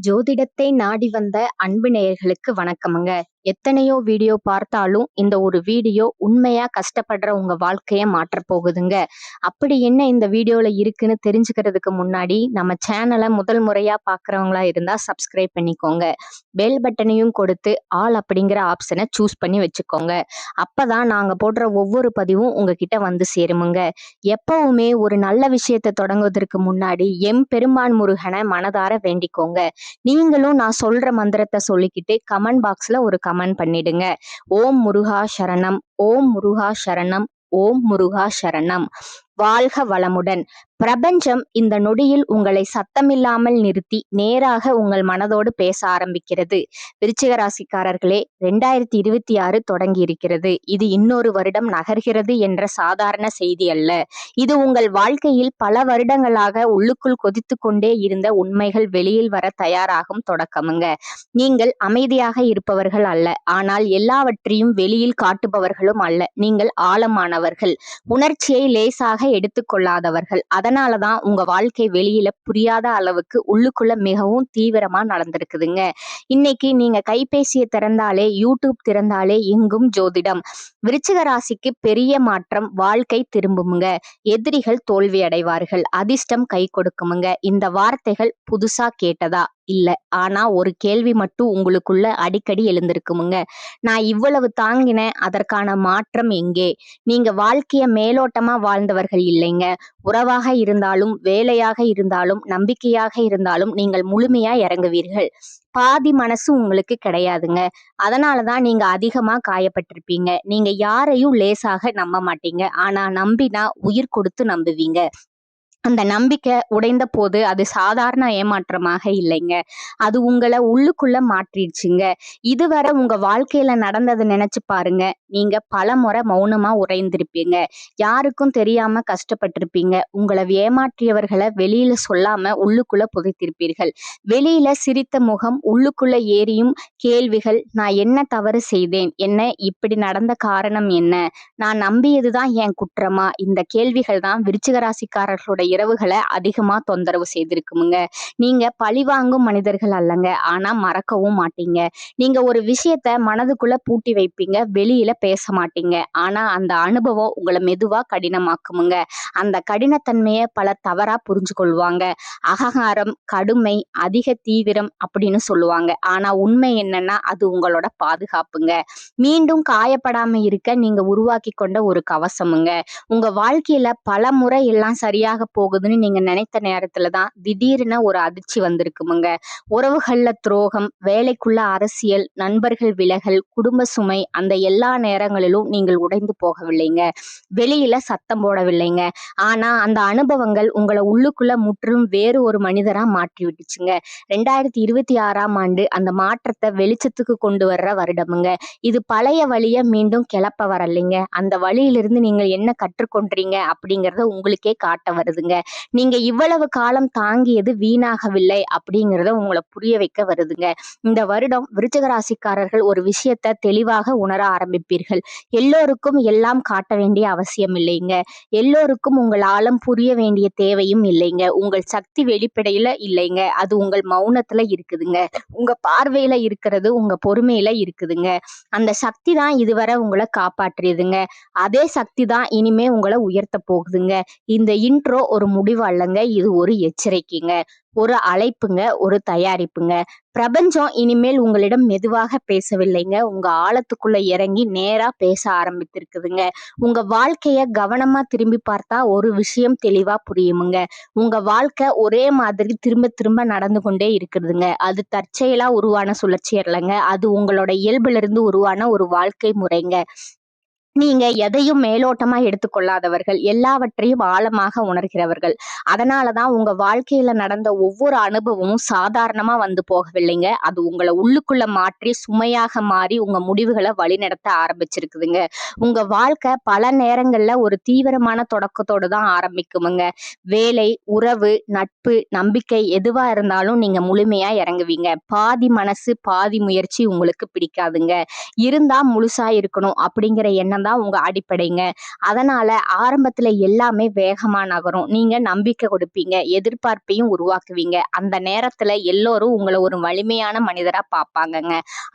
ஜோதிடத்தை நாடி வந்த அன்பு நேயர்களுக்கு வணக்கமுங்க. எத்தனையோ வீடியோ பார்த்தாலும் இந்த ஒரு வீடியோ உண்மையா கஷ்டப்படுற உங்க வாழ்க்கைய மாற்றப் போகுதுங்க. அப்படி என்ன இந்த வீடியோல இருக்குன்னு தெரிஞ்சுக்கிறதுக்கு முன்னாடி நம்ம சேனலை முதல் முறையா பார்க்குறவங்களா இருந்தா சப்ஸ்கிரைப் பண்ணிக்கோங்க. பெல் பட்டனையும் கொடுத்து ஆல் அப்படிங்கிற ஆப்ஷனை சூஸ் பண்ணி வச்சுக்கோங்க. அப்பதான் நாங்க போடுற ஒவ்வொரு பதிவும் உங்ககிட்ட வந்து சேருமுங்க. எப்பவுமே ஒரு நல்ல விஷயத்தை தொடங்குவதற்கு முன்னாடி எம்பெருமான் முருகனை மனதார வேண்டிக்கோங்க. நீங்களும் நான் சொல்ற மந்திரத்தை சொல்லிக்கிட்டு கமெண்ட் பாக்ஸ்ல ஒரு கமெண்ட் பண்ணிடுங்க. ஓம் முருகா சரணம், ஓம் முருகா சரணம், ஓம் முருகா சரணம். வாழ்க வளமுடன். பிரபஞ்சம் இந்த நொடியில் உங்களை சத்தமில்லாமல் நிறுத்தி நேராக உங்கள் மனதோடு பேச ஆரம்பிக்கிறது. விருச்சிக ராசிக்காரர்களே, 2026 தொடங்கி இருக்கிறது. இது இன்னொரு வருடம் நகர்கிறது என்ற சாதாரண செய்தி அல்ல. இது உங்கள் வாழ்க்கையில் பல வருடங்களாக உள்ளுக்குள் கொதித்து கொண்டே இருந்த உண்மைகள் வெளியில் வர தயாராகும் தொடக்கமுங்க. நீங்கள் அமைதியாக இருப்பவர்கள் அல்ல, ஆனால் எல்லாவற்றையும் வெளியில் காட்டுபவர்களும் அல்ல. நீங்கள் ஆழமானவர்கள், உணர்ச்சியை லேசாக எடுத்துக்கொள்ளாதவர்கள். அதனாலதான் உங்க வாழ்க்கை வெளியில புரியாத அளவுக்கு உள்ளுக்குள்ள மிகவும் தீவிரமா நடந்திருக்குதுங்க. இன்னைக்கு நீங்க கைபேசியை திறந்தாலே, யூடியூப் திறந்தாலே எங்கும் ஜோதிடம். விருச்சிக ராசிக்கு பெரிய மாற்றம், வாழ்க்கை திரும்புமுங்க. எதிரிகள் தோல்வி அடைவார்கள், அதிர்ஷ்டம் கை கொடுக்குமுங்க. இந்த வார்த்தைகள் புதுசா கேட்டதா? இல்ல. ஆனா ஒரு கேள்வி மட்டும் உங்களுக்குள்ள அடிக்கடி எழுந்திருக்குமுங்க. நான் இவ்வளவு தாங்கினேன், அதற்கான மாற்றம் எங்கே? நீங்க வாழ்க்கைய மேலோட்டமா வாழ்ந்தவர்கள் இல்லைங்க. உறவாக இருந்தாலும், வேலையாக இருந்தாலும், நம்பிக்கையாக இருந்தாலும் நீங்கள் முழுமையா இறங்குவீர்கள். பாதி மனசு உங்களுக்கு கிடையாதுங்க. அதனாலதான் நீங்க அதிகமா காயப்பட்டிருப்பீங்க. நீங்க யாரையும் லேசாக நம்ப மாட்டீங்க. ஆனா நம்பினா உயிர் கொடுத்து நம்புவீங்க. அந்த நம்பிக்கை உடைந்த போது அது சாதாரண ஏமாற்றமாக இல்லைங்க, அது உங்களை உள்ளுக்குள்ள மாற்றிடுச்சுங்க. இதுவரை உங்க வாழ்க்கையில நடந்ததை நினைச்சு பாருங்க. நீங்க பல முறை மௌனமா உறைந்திருப்பீங்க, யாருக்கும் தெரியாம கஷ்டப்பட்டிருப்பீங்க. உங்களை ஏமாற்றியவர்களை வெளியில சொல்லாம உள்ளுக்குள்ள புதைத்திருப்பீர்கள். வெளியில சிரித்த முகம், உள்ளுக்குள்ள ஏறியும் கேள்விகள். நான் என்ன தவறு செய்தேன்? என்ன இப்படி நடந்த காரணம் என்ன? நான் நம்பியதுதான் என் குற்றமா? இந்த கேள்விகள் தான் விருச்சிக ராசிக்காரர்களுடைய இரவுகளை அதிகமா தொந்தரவு செய்திருக்குமுங்க. நீங்க பழிவாங்கும் மனிதர்கள் அல்லங்க, ஆனா மறக்கவும் மாட்டீங்க. நீங்க ஒரு விஷயத்த மனதுக்குள்ள பூட்டி வைப்பீங்க, வெளியில பேச மாட்டீங்க. ஆனா அந்த அனுபவம் உங்களை மெதுவா கடினமாக்குமுங்க. அந்த கடினத்தன்மையை பலர் தவறா புரிஞ்சு கொள்வாங்க. அகங்காரம், கடுமை, அதிக தீவிரம் அப்படின்னு சொல்லுவாங்க. ஆனா உண்மை என்னன்னா அது உங்களோட பாதுகாப்புங்க. மீண்டும் காயப்படாம இருக்க நீங்க உருவாக்கி கொண்ட ஒரு கவசமுங்க. உங்க வாழ்க்கையில பல முறை எல்லாம் சரியாக போகுதுன்னு நீங்க நினைத்த நேரத்துலதான் திடீர்னு ஒரு அதிர்ச்சி வந்திருக்குமுங்க. உறவுகள்ல துரோகம், வேலைக்குள்ள அரசியல், நண்பர்கள் விலகல், குடும்ப சுமை. அந்த எல்லா நேரங்களிலும் நீங்கள் உடைந்து போகவில்லைங்க, வெளியில சத்தம் போடவில்லைங்க. ஆனா அந்த அனுபவங்கள் உங்களை உள்ளுக்குள்ள முற்றிலும் வேறு ஒரு மனிதரா மாற்றி விட்டுச்சுங்க. 2026ஆம் ஆண்டு அந்த மாற்றத்தை வெளிச்சத்துக்கு கொண்டு வர்ற வருடமுங்க. இது பழைய வழிய மீண்டும் கிளப்ப வரலைங்க, அந்த வழியிலிருந்து நீங்கள் என்ன கற்றுக்கொண்டீங்க அப்படிங்கறத உங்களுக்கே காட்ட வருதுங்க. நீங்க இவ்வளவு காலம் தாங்கியது வீணாகவில்லை அப்படிங்கறத உங்களை புரிய வைக்க வருதுங்க. இந்த வருடம் விருச்சிக ராசிக்காரர்கள் ஒரு விஷயத்த தெளிவாக உணர ஆரம்பிப்பீர்கள். எல்லோருக்கும் எல்லாம் காட்ட வேண்டிய அவசியம் இல்லைங்க. எல்லோருக்கும் உங்கள் ஆழம் புரிய வேண்டிய தேவையும் இல்லைங்க. உங்கள் சக்தி வெளிப்படையில இல்லைங்க, அது உங்கள் மௌனத்துல இருக்குதுங்க. உங்க பார்வையில இருக்கிறது, உங்க பொறுமையில இருக்குதுங்க. அந்த சக்தி தான் இதுவரை உங்களை காப்பாற்றியதுங்க. அதே சக்தி தான் இனிமே உங்களை உயர்த்த போகுதுங்க. இந்த இன்ட்ரோ ஒரு முடிவு அல்லங்க, இது ஒரு எச்சரிக்கைங்க, ஒரு அழைப்புங்க, ஒரு தயாரிப்புங்க. பிரபஞ்சம் இனிமேல் உங்களிடம் மெதுவாக பேசவில்லைங்க, உங்க ஆழத்துக்குள்ள இறங்கி நேரா பேச ஆரம்பித்திருக்குதுங்க. உங்க வாழ்க்கைய கவனமா திரும்பி பார்த்தா ஒரு விஷயம் தெளிவா புரியுமுங்க. உங்க வாழ்க்கை ஒரே மாதிரி திரும்ப திரும்ப நடந்து கொண்டே இருக்குதுங்க. அது தற்செயலா உருவான சுழற்சி இல்லைங்க, அது உங்களோட இயல்புல இருந்து உருவான ஒரு வாழ்க்கை முறைங்க. நீங்க எதையும் மேலோட்டமா எடுத்துக்கொள்ளாதவர்கள், எல்லாவற்றையும் ஆழமாக உணர்கிறவர்கள். அதனாலதான் உங்க வாழ்க்கையில நடந்த ஒவ்வொரு அனுபவமும் சாதாரணமா வந்து போகவில்லைங்க, அது உங்களை உள்ளுக்குள்ள மாற்றி சுமையாக மாறி உங்க முடிவுகளை வழிநடத்த ஆரம்பிச்சிருக்குதுங்க. உங்க வாழ்க்கை பல நேரங்கள்ல ஒரு தீவிரமான தொடக்கத்தோடு தான் ஆரம்பிக்குமுங்க. வேலை, உறவு, நட்பு, நம்பிக்கை எதுவா இருந்தாலும் நீங்க முழுமையா இறங்குவீங்க. பாதி மனசு பாதி முயற்சி உங்களுக்கு பிடிக்காதுங்க. இருந்தா முழுசா இருக்கணும் அப்படிங்கிற எண்ணம் நேரம் தான் உங்க அடிப்படைங்க. அதனால ஆரம்பத்துல எல்லாமே வேகமா நகரும். நீங்க நம்பிக்கை கொடுப்பீங்க, எதிர்பார்ப்பையும் உருவாக்குவீங்க. அந்த நேரத்துல எல்லோரும் உங்களை ஒரு வலிமையான மனிதரா பார்ப்பாங்கங்க.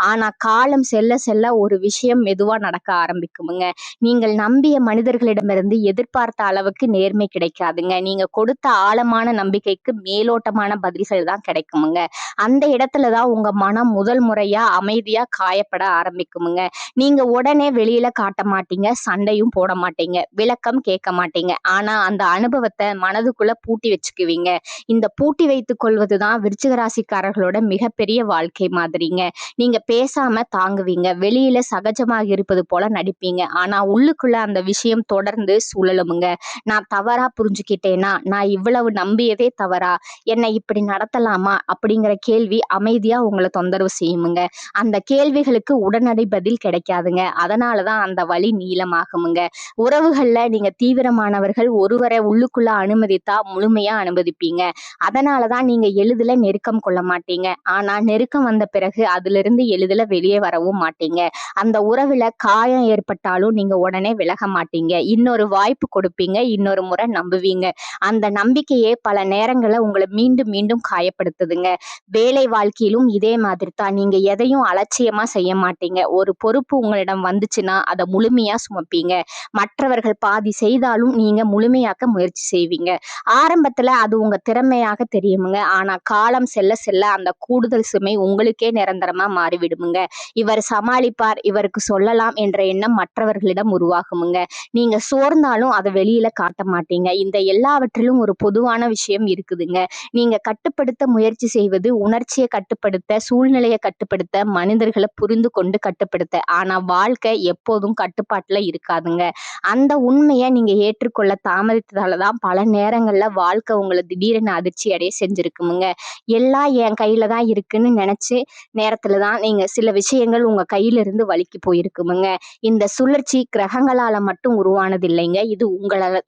ஆனா காலம் செல்ல செல்ல ஒரு விஷயம் மெதுவா நடக்க ஆரம்பிக்குமுங்க. நீங்கள் நம்பிய மனிதர்களிடமிருந்து எதிர்பார்த்த அளவுக்கு நேர்மை கிடைக்காதுங்க. நீங்க கொடுத்த ஆழமான நம்பிக்கைக்கு மேலோட்டமான பதில்கள் தான் கிடைக்குமுங்க. அந்த இடத்துல தான் உங்க மனம் முதல் முறையா அமைதியா காயப்பட ஆரம்பிக்குமுங்க. நீங்க உடனே வெளியில காட்ட மாட்டீங்க, சண்டையும் போட மாட்டீங்க, விளக்கம் கேட்க மாட்டீங்க. ஆனா அந்த அனுபவத்தை மனதுக்குள்ள பூட்டி வச்சுக்குவீங்க. இந்த பூட்டி வைத்துக் கொள்வதுதான் விருச்சிக ராசிக்காரர்களோட மிகப்பெரிய வாழ்க்கை மாதிரிங்க. நீங்க பேசாம தாங்குவீங்க, வெளியில சகஜமாக இருப்பது போல நடிப்பீங்க. ஆனா உள்ளுக்குள்ள அந்த விஷயம் தொடர்ந்து சுழலுமுங்க. நான் தவறா புரிஞ்சுக்கிட்டேனா, நான் இவ்வளவு நம்பியதே தவறா, என்னை இப்படி நடத்தலாமா அப்படிங்கிற கேள்வி அமைதியா உங்களை தொந்தரவு செய்யுமுங்க. அந்த கேள்விகளுக்கு உடனடி பதில் கிடைக்காதுங்க. அதனாலதான் அந்த வலி நீளமாகுமுங்க. உறவுகள்ல நீங்க தீவிரமானவர்கள், ஒருவரை உள்ளுக்குள்ள அனுமதித்தா முழுமையா அனுமதிப்பீங்க. அதனாலதான் நீங்க எளிதில நெருக்கம் கொள்ள மாட்டீங்க. ஆனா நெருக்கம் வந்த பிறகு அதிலிருந்து எளிதில வெளியே வரவும் மாட்டீங்க. அந்த உறவுல காயம் ஏற்பட்டாலும் நீங்க உடனே விலக மாட்டீங்க. இன்னொரு வாய்ப்பு கொடுப்பீங்க, இன்னொரு முறை நம்புவீங்க. அந்த நம்பிக்கையே பல நேரங்கள்ல உங்களை மீண்டும் மீண்டும் காயப்படுத்துதுங்க. வேலை வாழ்க்கையிலும் இதே மாதிரி தான். நீங்க எதையும் அலட்சியமா செய்ய மாட்டீங்க. ஒரு பொறுப்பு உங்களிடம் வந்துச்சுன்னா அதை முழுமையா சுமப்பீங்க. மற்றவர்கள் பாதி செய்தாலும் நீங்க முழுமையாக்க முயற்சி செய்வீங்க. ஆரம்பத்துல அது உங்க திறமையாக தெரியுமுங்க. ஆனா காலம் செல்ல செல்ல அந்த கூடுதல் சுமை உங்களுக்கே நிரந்தரமா மாறிவிடுமுங்க. இவர் சமாளிப்பார், இவருக்கு சொல்லலாம் என்ற எண்ணம் மற்றவர்களிடம் உருவாகுமுங்க. நீங்க சோர்ந்தாலும் அதை வெளியில காட்ட மாட்டீங்க. இந்த எல்லாவற்றிலும் ஒரு பொதுவான விஷயம் இருக்குதுங்க. நீங்க கட்டுப்படுத்த முயற்சி செய்வது உணர்ச்சியை கட்டுப்படுத்த, சூழ்நிலையை கட்டுப்படுத்த, மனிதர்களை புரிந்து கொண்டு கட்டுப்படுத்த. ஆனா வாழ்க்கை எப்போதும் கட்டுப்பாட்டுல இருக்காதுங்க. அந்த உண்மையை நீங்க ஏற்றுக்கொள்ள தாமதித்ததாலதான் பல நேரங்கள்ல வாழ்க்கை உங்களை திடீரென அதிர்ச்சி அடைய செஞ்சிருக்குமுங்க. எல்லாம் என் கையில தான் இருக்குன்னு நினைச்சு நேரத்துலதான் நீங்க சில விஷயங்கள் உங்க கையில இருந்து வழுக்கி போயிருக்குமுங்க. இந்த சுழற்சி கிரகங்களால மட்டும் உருவானது இல்லைங்க. இது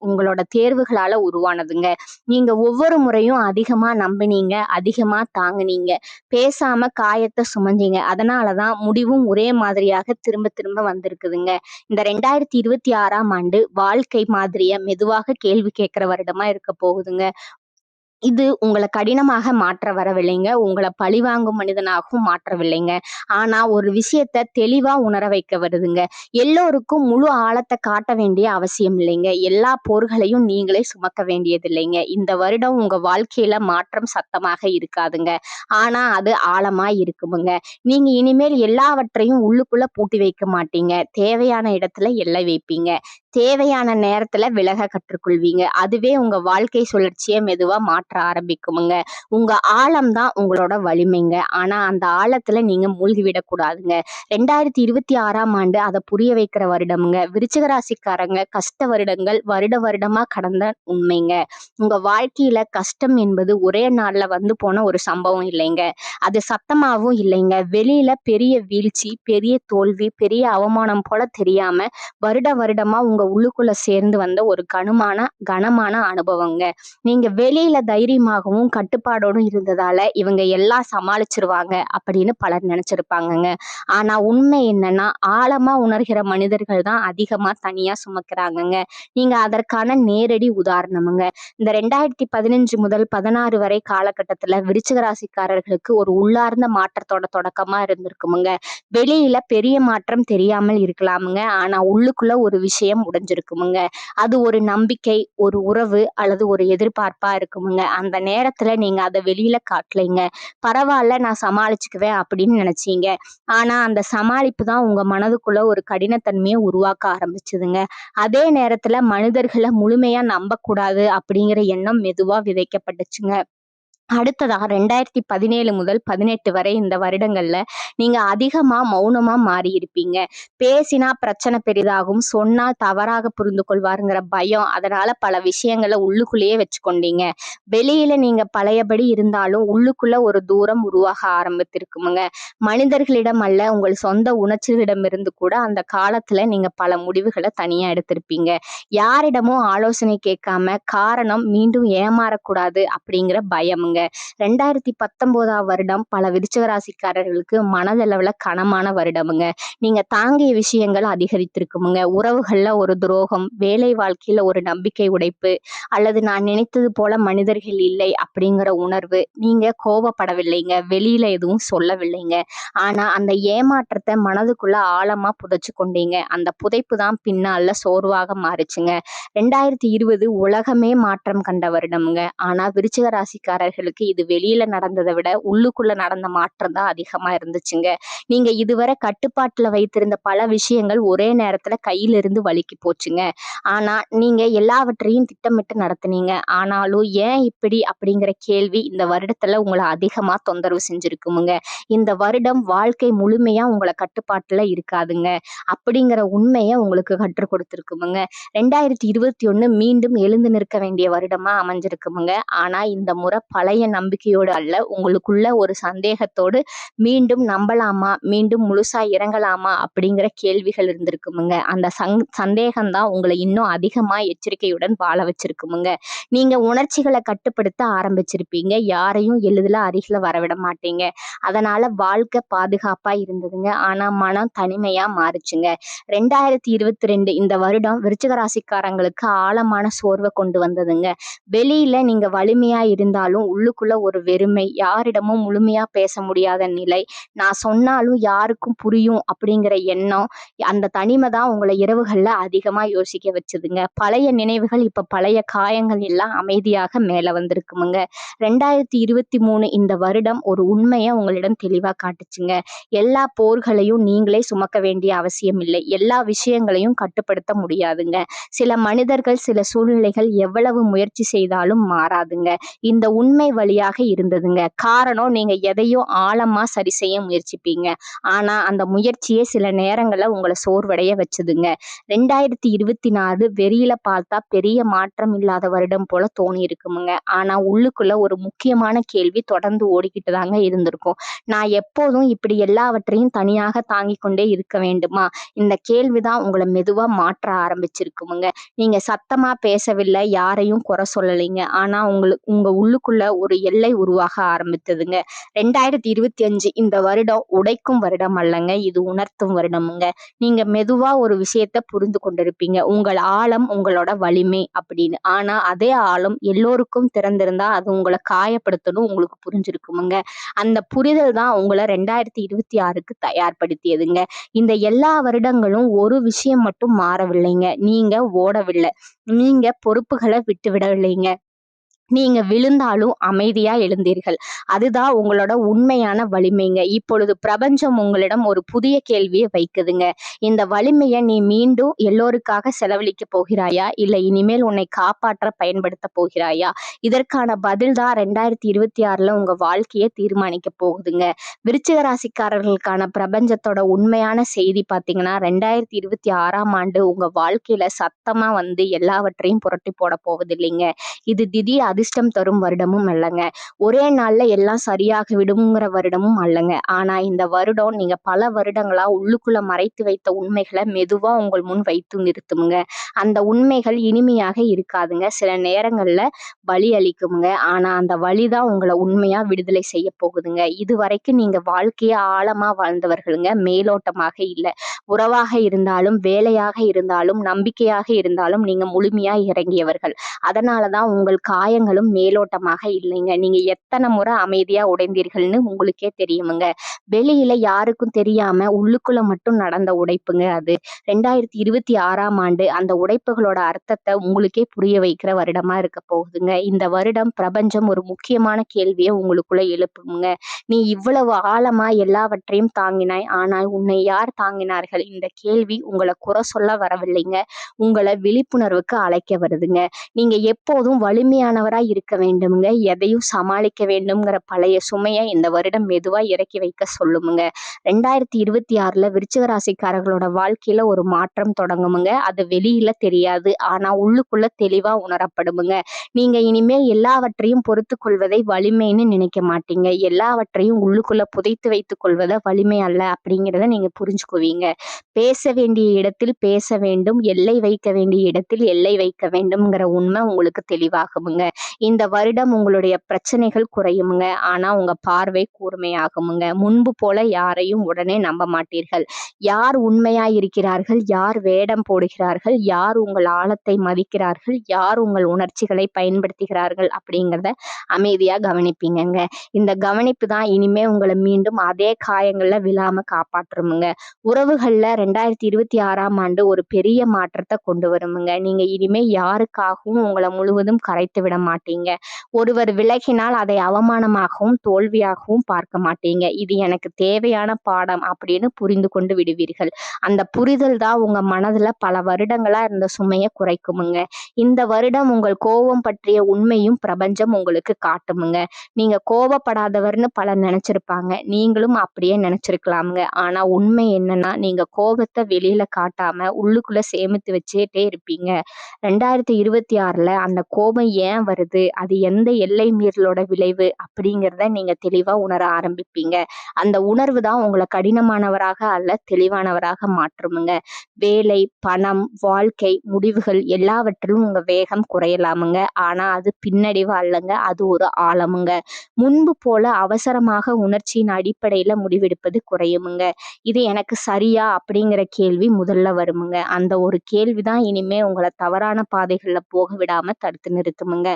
உங்களோட தேர்வுகளால உருவானதுங்க. நீங்க ஒவ்வொரு முறையும் அதிகமா நம்பினீங்க, அதிகமா தாங்குனீங்க, பேசாம காயத்தை சுமந்தீங்க. அதனாலதான் முடிவும் ஒரே மாதிரியாக திரும்ப திரும்ப வந்திருக்குதுங்க. இந்த 2026ஆம் ஆண்டு வாழ்க்கை மாதிரிய மெதுவாக கேள்வி கேட்கிற வருடமா இருக்க போகுதுங்க. இது உங்களை கடினமாக மாற்ற வரவில்லைங்க. உங்களை பழிவாங்கும் மனிதனாகவும் மாற்றவில்லைங்க. ஆனா ஒரு விஷயத்த தெளிவா உணர வைக்க வருதுங்க. எல்லோருக்கும் முழு ஆழத்தை காட்ட வேண்டிய அவசியம் இல்லைங்க. எல்லா போர்களையும் நீங்களே சுமக்க வேண்டியது இல்லைங்க. இந்த வருடம் உங்க வாழ்க்கையில மாற்றம் சத்தமாக இருக்காதுங்க. ஆனா அது ஆழமா இருக்குமுங்க. நீங்க இனிமேல் எல்லாவற்றையும் உள்ளுக்குள்ள பூட்டி வைக்க மாட்டீங்க. தேவையான இடத்துல எல்லை வைப்பீங்க. தேவையான நேரத்துல விலக கற்றுக்கொள்வீங்க. அதுவே உங்க வாழ்க்கை சுழற்சியை மெதுவா மாற்ற ஆரம்பிக்குமுங்க. உங்க ஆழம் தான் உங்களோட வலிமைங்க. ஆனா அந்த ஆழத்துல நீங்க மூழ்கிவிடக் கூடாதுங்க. 2026ஆம் ஆண்டு அதை புரிய வைக்கிற வருடமுங்க. விருச்சிக ராசிக்காரங்க கஷ்ட வருடங்கள் வருட வருடமா கடந்த உண்மைங்க. உங்க வாழ்க்கையில கஷ்டம் என்பது ஒரே நாள்ல வந்து போன ஒரு சம்பவம் இல்லைங்க. அது சத்தமாவும் இல்லைங்க. வெளியில பெரிய வீழ்ச்சி, பெரிய தோல்வி, பெரிய அவமானம் போல தெரியாம வருட வருடமா உங்க உள்ளுக்குள்ள சேர்ந்து வந்த ஒரு கனமான அனுபவங்க. நீங்க வெளியில தைரியமாகவும் கட்டுப்பாடோடும் இருந்ததால இவங்க எல்லாம் சமாளிச்சிருவாங்க அப்படின்னு பலர் நினைச்சிருப்பாங்கங்க. ஆனா உண்மை என்னன்னா, ஆழமா உணர்கிற மனிதர்கள் தான் அதிகமா தனியா சுமக்கிறாங்கங்க. நீங்க அதற்கான நேரடி உதாரணமுங்க. இந்த 2015 முதல் 16 வரை காலகட்டத்துல விருச்சிக ராசிக்காரர்களுக்கு ஒரு உள்ளார்ந்த மாற்றத்தோட தொடக்கமா இருந்திருக்குமுங்க. வெளியில பெரிய மாற்றம் தெரியாமல் இருக்கலாமுங்க. ஆனா உள்ளுக்குள்ள ஒரு விஷயம் உடைஞ்சிருக்குமுங்க. அது ஒரு நம்பிக்கை, ஒரு உறவு அல்லது ஒரு எதிர்பார்ப்பா இருக்குமுங்க. அந்த நேரத்துல நீங்க அதை வெளியில காட்டலைங்க. பரவாயில்ல, நான் சமாளிச்சுக்குவேன் அப்படின்னு நினைச்சீங்க. ஆனா அந்த சமாளிப்பு தான் உங்க மனதுக்குள்ள ஒரு கடினத்தன்மையை உருவாக்க ஆரம்பிச்சதுங்க. அதே நேரத்துல மனிதர்களை முழுமையா நம்பக்கூடாது அப்படிங்கிற எண்ணம் மெதுவா விதைக்கப்பட்டுச்சுங்க. அடுத்ததா 2017 முதல் 18 வரை இந்த வருடங்கள்ல நீங்க அதிகமா மௌனமா மாறி இருப்பீங்க. பேசினா பிரச்சனை பெரிதாகும், சொன்னால் தவறாக புரிந்து கொள்வாருங்கிற பயம், அதனால பல விஷயங்களை உள்ளுக்குள்ளேயே வச்சுக்கொண்டீங்க. வெளியில நீங்க பழையபடி இருந்தாலும் உள்ளுக்குள்ள ஒரு தூரம் உருவாக ஆரம்பித்திருக்குமுங்க. மனிதர்களிடம் அல்ல, உங்கள் சொந்த உணர்ச்சிகளிடமிருந்து கூட அந்த காலத்துல நீங்க பல முடிவுகளை தனியா எடுத்திருப்பீங்க. யாரிடமும் ஆலோசனை கேட்காம, காரணம் மீண்டும் ஏமாறக்கூடாது அப்படிங்கிற பயமுங்க. இருக்குமுங்க. 2019ஆம் வருடம் பல விருச்சிக ராசிக்காரர்களுக்கு மனதளவுல கனமான வருடமுங்க. நீங்க தாங்கிய விஷயங்கள் அதிகரித்திருக்குமுங்க. உறவுகள்ல ஒரு துரோகம், வேலை வாழ்க்கையில ஒரு நம்பிக்கை உடைப்பு, அல்லது நான் நினைத்தது போல மனிதர்கள் இல்லை அப்படிங்கிற உணர்வு. நீங்க கோபப்படவில்லைங்க, வெளியில எதுவும் சொல்லவில்லைங்க. ஆனா அந்த ஏமாற்றத்தை மனதுக்குள்ள ஆழமா புதைச்சு கொண்டீங்க. அந்த புதைப்பு தான் பின்னால சோர்வாக மாறுச்சுங்க. 2020 உலகமே மாற்றம் கண்ட வருடமுங்க. ஆனா விருச்சிக ராசிக்காரர்களுக்கு இது வெளியில நடந்ததை விட உள்ளுக்குள்ள நடந்த மாற்றம் தான் அதிகமா இருந்துச்சுங்க. நீங்க இதுவரை கட்டுப்பாட்டுல வைத்திருந்த பல விஷயங்கள் ஒரே நேரத்துல கையிலிருந்து வழுக்கி போச்சுங்க. ஆனா நீங்க எல்லாவற்றையும் திட்டமிட்டு நடத்துனீங்க. ஆனாலும் ஏன் இப்படி அப்படிங்கிற கேள்வி இந்த வருடத்துல உங்களை அதிகமா தொந்தரவு செஞ்சிருக்குமுங்க. இந்த வருடம் வாழ்க்கை முழுமையா உங்களை கட்டுப்பாட்டுல இருக்காதுங்க அப்படிங்கிற உண்மையை உங்களுக்கு கற்றுக் கொடுத்திருக்குமுங்க. 2021 மீண்டும் எழுந்து நிற்க வேண்டிய வருடமா அமைஞ்சிருக்குமுங்க. ஆனா இந்த முறை பழைய நம்பிக்கையோடு அல்ல, உங்களுக்குள்ள ஒரு சந்தேகத்தோடு மீண்டும் நம்பலாமா, மீண்டும் முழுசா இறங்கலாமா அப்படிங்கிற கேள்விகள் இருந்திருக்குமுங்க. அந்த சந்தேகம் தான் உங்களை இன்னும் அதிகமா எச்சரிக்கையுடன் வாழ வச்சிருக்குமுங்க. நீங்க உணர்ச்சிகளை கட்டுப்படுத்த ஆரம்பிச்சிருப்பீங்க. யாரையும் எளிதில் அருகில வரவிட மாட்டீங்க. அதனால வாழ்க்கை பாதுகாப்பா இருந்ததுங்க. ஆனா மனம் தனிமையா மாறுச்சுங்க. 2022 இந்த வருடம் விருச்சிக ராசிக்காரங்களுக்கு ஆழமான சோர்வை கொண்டு வந்ததுங்க. வெளியில நீங்க வலிமையா இருந்தாலும் உள்ளுக்குள்ள ஒரு வெறுமை, யாரிடமும் முழுமையா பேச முடியாத நிலை, நான் சொன்னாலும் யாருக்கும் புரியும் அப்படிங்கிற எண்ணம், அந்த தனிமை தான் உங்களை இரவுகள்ல அதிகமா யோசிக்க வச்சதுங்க. பழைய நினைவுகள் இப்ப பழைய காயங்கள் எல்லாம் அமைதியாக மேல வந்திருக்குமுங்க. 2023 இந்த வருடம் ஒரு உண்மையை உங்களிடம் தெளிவா காட்டுச்சுங்க. எல்லா போர்களையும் நீங்களே சுமக்க வேண்டிய அவசியம் இல்லை. எல்லா விஷயங்களையும் கட்டுப்படுத்த முடியாதுங்க. சில மனிதர்கள், சில சூழ்நிலைகள் எவ்வளவு முயற்சி செய்தாலும் மாறாதுங்க. இந்த உண்மை வழியாக இருந்ததுங்க. காரணம், நீங்க எதையும் ஆழமா சரி செய்ய முயற்சிப்பீங்க. ஆனா அந்த முயற்சியே சில நேரங்கள்ல உங்களை சோர்வடைய வச்சதுங்க. 2024 வெளியில பார்த்தா பெரிய மாற்றம் இல்லாத வருடம் போல தோணி இருக்குமுங்க. ஆனா உள்ளுக்குள்ள ஒரு முக்கியமான கேள்வி தொடர்ந்து ஓடிக்கிட்டு தாங்க இருந்திருக்கும். நான் எப்போதும் இப்படி எல்லாவற்றையும் தனியாக தாங்கிக் கொண்டே இருக்க வேண்டுமா? இந்த கேள்விதான் உங்களை மெதுவா மாற்ற ஆரம்பிச்சிருக்குமுங்க. நீங்க சத்தமா பேசவில்லை, யாரையும் குறை சொல்லலைங்க. ஆனா உங்க உள்ளுக்குள்ள ஒரு எல்லை உருவாக ஆரம்பித்ததுங்க. 2025 இந்த வருடம் உடைக்கும் வருடம் அல்லங்க, இது உணர்த்தும் வருடமுங்க. நீங்க மெதுவா ஒரு விஷயத்த புரிந்து கொண்டிருப்பீங்க. உங்கள் ஆழம் உங்களோட வலிமை அப்படின்னு. ஆனா அதே ஆழம் எல்லோருக்கும் திறந்திருந்தா அது உங்களை காயப்படுத்தணும் உங்களுக்கு புரிஞ்சிருக்குமுங்க. அந்த புரிதல் தான் உங்களை 2026க்கு தயார்படுத்தியதுங்க. இந்த எல்லா வருடங்களும் ஒரு விஷயம் மட்டும் மாறவில்லைங்க. நீங்க ஓடவில்லை. நீங்க பொறுப்புகளை விட்டு விடவில்லைங்க. நீங்க விழுந்தாலும் அமைதியா எழுந்தீர்கள். அதுதான் உங்களோட உண்மையான வலிமைங்க. இப்பொழுது பிரபஞ்சம் உங்களிடம் ஒரு புதிய கேள்வியை வைக்குதுங்க. இந்த வலிமையை நீ மீண்டும் எல்லோருக்காக செலவழிக்க போகிறாயா, இல்லை இனிமேல் உன்னை காப்பாற்ற பயன்படுத்த போகிறாயா? இதற்கான பதில் தான் 2026ல உங்க வாழ்க்கையை தீர்மானிக்க போகுதுங்க. விருச்சிக ராசிக்காரர்களுக்கான பிரபஞ்சத்தோட உண்மையான செய்தி பார்த்தீங்கன்னா, 2026ஆம் ஆண்டு உங்க வாழ்க்கையில சத்தமா வந்து எல்லாவற்றையும் புரட்டி போட போவதில்லைங்க. இது திடீர் அதிர்ஷ்டம் தரும் வருடமும் அல்லங்க. ஒரே நாள்ல எல்லாம் சரியாக விடுங்கிற வருடமும் அல்லங்க. ஆனா இந்த வருடம் நீங்க பல வருடங்களா உள்ளுக்குள்ள மறைத்து வைத்த உண்மைகளை மெதுவா உங்கள் முன் வைத்து நிறுத்துமுங்க. அந்த உண்மைகள் இனிமையாக இருக்காதுங்க. சில நேரங்கள்ல வலி அளிக்குமுங்க. ஆனா அந்த வலிதான் உங்களை உண்மையா விடுதலை செய்ய போகுதுங்க. இதுவரைக்கும் நீங்க வாழ்க்கைய ஆழமா வாழ்ந்தவர்களுங்க, மேலோட்டமாக இல்லை. உறவாக இருந்தாலும், வேலையாக இருந்தாலும், நம்பிக்கையாக இருந்தாலும் நீங்க முழுமையா இறங்கியவர்கள். அதனாலதான் உங்கள் காயங்களும் மேலோட்டமாக இல்லைங்க. நீங்க எத்தனை முறை அமைதியா உடைந்தீர்கள்னு உங்களுக்கே தெரியுமுங்க. வெளியில யாருக்கும் தெரியாம உள்ளுக்குள்ள மட்டும் நடந்த உடைப்புங்க அது. 2026ஆம் ஆண்டு அந்த உடைப்புகளோட அர்த்தத்தை உங்களுக்கே புரிய வைக்கிற வருடமா இருக்க போகுதுங்க. இந்த வருடம் பிரபஞ்சம் ஒரு முக்கியமான கேள்வியை உங்களுக்குள்ள எழுப்புங்க. நீ இவ்வளவு ஆழமா எல்லாவற்றையும் தாங்கினாய், ஆனால் உன்னை யார் தாங்கினார்கள்? இந்த கேள்வி உங்களை குறை சொல்ல வரவில்லைங்க, உங்களை விழிப்புணர்வுக்கு அழைக்க வருதுங்க. நீங்க எப்போதும் வலிமையானவரா இருக்க வேண்டுமுங்க. எதையும் சமாளிக்க வேண்டும்ங்கிற பழைய சுமையை இந்த வருடம் மெதுவா இறக்கி வைக்க சொல்லுமுங்க. 2026ல விருச்சிக ராசிக்காரர்களோட வாழ்க்கையில ஒரு மாற்றம் தொடங்குமுங்க. அது வெளியில தெரியாது, ஆனா உள்ளுக்குள்ள தெளிவா உணரப்படுமுங்க. நீங்க இனிமேல் எல்லாவற்றையும் பொறுத்து கொள்வதை வலிமைன்னு நினைக்க மாட்டீங்க. எல்லாவற்றையும் உள்ளுக்குள்ள புதைத்து வைத்துக் கொள்வதை வலிமை அல்ல அப்படிங்கிறத நீங்க புரிஞ்சுக்குவீங்க. பேச வேண்டிய இடத்தில் பேச வேண்டும், எல்லை வைக்க வேண்டிய இடத்தில் எல்லை வைக்க வேண்டும்ங்கிற உண்மை உங்களுக்கு தெளிவாகுமுங்க. இந்த வருடம் உங்களுடைய பிரச்சனைகள் குறையுமுங்க. ஆனா உங்க பார்வை கூர்மையாகுமுங்க. முன்பு போல யாரையும் உடனே நம்ப மாட்டீர்கள். யார் உண்மையா இருக்கிறார்கள், யார் வேடம் போடுகிறார்கள், யார் உங்கள் ஆழத்தை மதிக்கிறார்கள், யார் உங்கள் உணர்ச்சிகளை பயன்படுத்துகிறார்கள் அப்படிங்கிறத அமைதியா கவனிப்பீங்கங்க. இந்த கவனிப்பு தான் இனிமே உங்களை மீண்டும் அதே காயங்கள்ல விழாம காப்பாற்றுமுங்க. உறவுகள்ல 2026ஆம் ஆண்டு ஒரு பெரிய மாற்றத்தை கொண்டு வருமுங்க. நீங்க இனிமே யாருக்காகவும் உங்களை முழுவதும் கரைத்து விட மாட்டீங்க. ஒருவர் விலகினால் அதை அவமானமாகவும் தோல்வியாகவும் பார்க்க மாட்டீங்க. இது எனக்கு தேவையான பாடம் அப்படின்னு புரிந்து கொண்டு விடுவீர்கள். அந்த புரிதல் தான் உங்க மனதுல பல வருடங்களா இருந்த சுமையை குறைக்குமுங்க. இந்த வருடம் உங்கள் கோபம் பற்றிய உண்மையும் பிரபஞ்சம் உங்களுக்கு காட்டுமுங்க. நீங்க கோபப்படாதவர்னு பலர் நினைச்சிருப்பாங்க. நீங்களும் அப்படியே நினைச்சிருக்கலாமுங்க. ஆனா உண்மை என்னன்னா, நீங்க கோபத்தை வெளியில காட்டாம உள்ளுக்குள்ள சேமித்து வச்சுட்டே இருப்பீங்க. 2026ல அந்த கோபம் ஏன் வருது, அது எந்த எல்லை மீறலோட விளைவு அப்படிங்கிறத நீங்க தெளிவா உணர ஆரம்பிப்பீங்க. அந்த உணர்வு தான் உங்களை கடினமானவராக அல்ல தெளிவானவராக மாற்றுமுங்க. வேலை, பணம், வாழ்க்கை, முடிவுகள் எல்லாவற்றிலும் உங்க வேகம் குறையலாமுங்க. ஆனா அது பின்னடைவு அல்லங்க, அது ஒரு ஆழமுங்க. முன்பு போல அவசரமாக உணர்ச்சியின் அடிப்படையில முடிவெடுப்பது குறையுமுங்க. இது எனக்கு சரியா அப்படிங்கிற கேள்வி முதல்ல வருமுங்க. அந்த ஒரு கேள்விதான் இனிமே உங்களை தவறான பாதைகள்ல போக விடாம தடுத்து நிறுத்துமுங்க.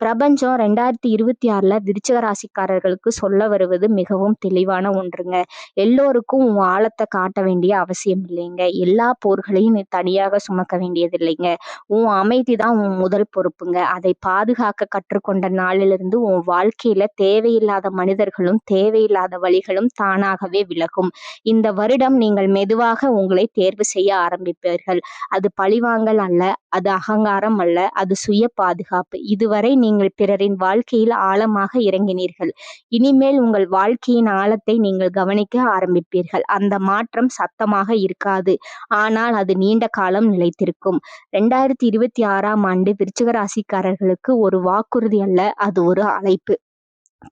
பிரபஞ்சம் 2026ல விருச்சிக ராசிக்காரர்களுக்கு சொல்ல வருவது மிகவும் தெளிவான ஒன்றுங்க. எல்லோருக்கும் உன் ஆழத்தை காட்ட வேண்டிய அவசியம் இல்லைங்க. எல்லா போர்களையும் நீ தனியாக சுமக்க வேண்டியது இல்லைங்க. உன் அமைதி தான் உன் முதல் பொறுப்புங்க. அதை பாதுகாக்க கற்றுக்கொண்ட நாளிலிருந்து உன் வாழ்க்கையில தேவையில்லாத மனிதர்களும் தேவையில்லாத வழிகளும் தானாகவே விலகும். இந்த வருடம் நீங்கள் மெதுவாக உங்களை தேர்வு செய்ய ஆரம்பிப்பீர்கள். அது பழிவாங்கல் அல்ல, அது அகங்காரம் அல்ல, அது சுய பாதுகாப்பு. இதுவரை நீங்கள் பிறரின் வாழ்க்கையில் ஆழமாக இறங்கினீர்கள். இனிமேல் உங்கள் வாழ்க்கையின் ஆழத்தை நீங்கள் கவனிக்க ஆரம்பிப்பீர்கள். அந்த மாற்றம் சத்தமாக இருக்காது, ஆனால் அது நீண்ட காலம் நிலைத்திருக்கும். 2026ஆம் ஆண்டு விருச்சிக ராசிக்காரர்களுக்கு ஒரு வாக்குறுதி அல்ல, அது ஒரு அழைப்பு.